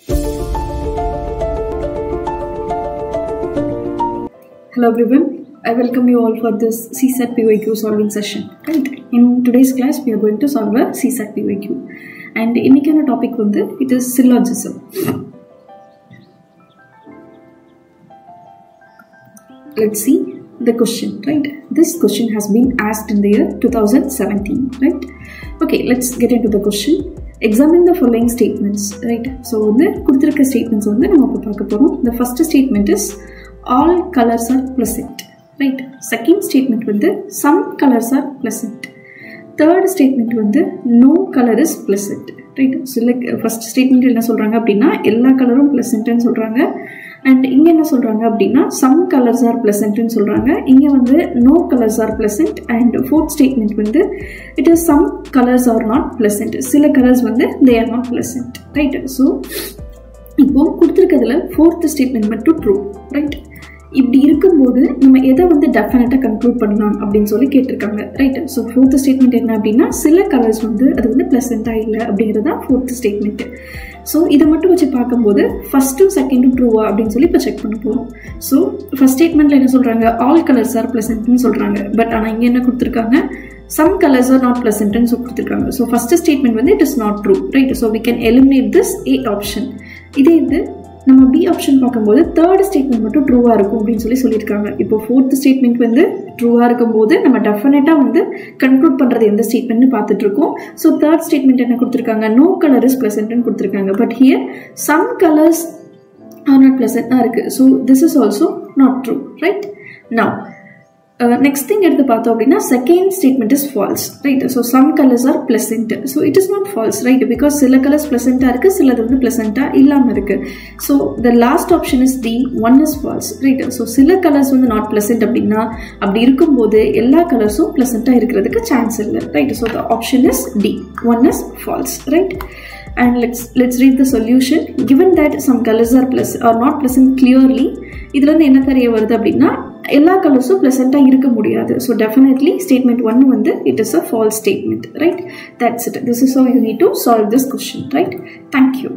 Hello everyone, I welcome you all for this CSAT PYQ solving session. Right? In today's class, we are going to solve a CSAT PYQ. And இன்னைக்கான topic வந்து it is syllogism. Let's see the question, right? This question has been asked in the year 2017, right? Okay, let's get into the question. Examine the following statements, right? So வந்து கொடுத்திருக்க statements வந்து நம்ம இப்ப பார்க்க போறோம். The first statement is all colors are pleasant, right? Second statement வந்து some colors are pleasant. Third statement வந்து no color is pleasant, right? So like first statement என்ன சொல்றாங்க அப்படின்னா எல்லா கலரும் pleasantன்னு சொல்றாங்க. And இங்க என்ன சொல்றாங்க அப்படின்னா some colors are pleasant ன்னு சொல்றாங்க. இங்க வந்து no colors are pleasant. And fourth statement வந்து it is some colors are not pleasant. சில colors வந்து they are not pleasant, right? So இப்போ கொடுத்திருக்கிறதுல fourth statement மட்டும் true, right? இப்படி இருக்கும்போது நம்ம எதை வந்து டெஃபினட்டா கன்க்ளூட் பண்ணலாம் அப்படின்னு சொல்லி கேட்டிருக்காங்க, ரைட்? ஸோ ஃபோர்த் ஸ்டேட்மெண்ட் என்ன அப்படின்னா சில கலர்ஸ் வந்து அது வந்து பிளசண்டா இல்லை அப்படிங்கிறதா ஃபோர்த் ஸ்டேட்மெண்ட். ஸோ இதை மட்டும் வச்சு பார்க்கும்போது ஃபர்ஸ்ட்டும் செகண்டும் ட்ரூவா அப்படின்னு சொல்லி இப்போ செக் பண்ண போகிறோம். ஸோ ஃபர்ஸ்ட் ஸ்டேட்மெண்ட்ல என்ன சொல்றாங்க, ஆல் கலர்ஸ் ஆர் பிளசன்ட்னு சொல்றாங்க. பட் ஆனால் இங்கே என்ன கொடுத்துருக்காங்க, some colors are not pleasant ன்னு கொடுத்துருக்காங்க. ஸோ ஃபர்ஸ்ட் ஸ்டேட்மெண்ட் வந்து it is not true, right? So we can eliminate this A option. இதே இது நம்ம பி ஆப்ஷன் பார்க்கும்போது தேர்ட் ஸ்டேட்மெண்ட் மட்டும் ட்ரூவா இருக்கும் அப்படின்னு சொல்லியிருக்காங்க. இப்போ ஃபோர்த் ஸ்டேட்மெண்ட் வந்து ட்ரூவா இருக்கும்போது நம்ம டெஃபினட்டா வந்து கன்க்ளூட் பண்றது எந்த ஸ்டேட்மெண்ட்னு பார்த்துட்டு இருக்கோம். ஸோ தேர்ட் ஸ்டேட்மெண்ட் என்ன கொடுத்துருக்காங்க, நோ கலர் இஸ் பிளசன்ட்னு கொடுத்துருக்காங்க. But here some colours are not பிளசன்ட்னா இருக்கு. So this is also not true, right? Now next thing எடுத்து பார்த்தோம் அப்படின்னா second statement is false, right? So some colors are pleasant. So it is not false, right? Because சில colors pleasant இருக்கு, சிலது வந்து pleasant இல்லாம இருக்கு. So the last option is D, one is false, right? So சில colors வந்து not pleasant அப்படின்னா அப்படி இருக்கும்போது எல்லா கலர்ஸும் pleasant இருக்கிறதுக்கு சான்ஸ் இல்லை, right? So the option is D, one is false, right? And let's read the solution. Given that some colors are not pleasant clearly, இதுல இருந்து என்ன தெரிய வருது அப்படின்னா எல்லா கலர்ஸும் பிளசண்டா இருக்க முடியாது. ஸோ டெஃபினெட்லி ஸ்டேட்மெண்ட் 1 வந்து it is a false statement, right? That's it. This is how you need to solve this question, right? Thank you.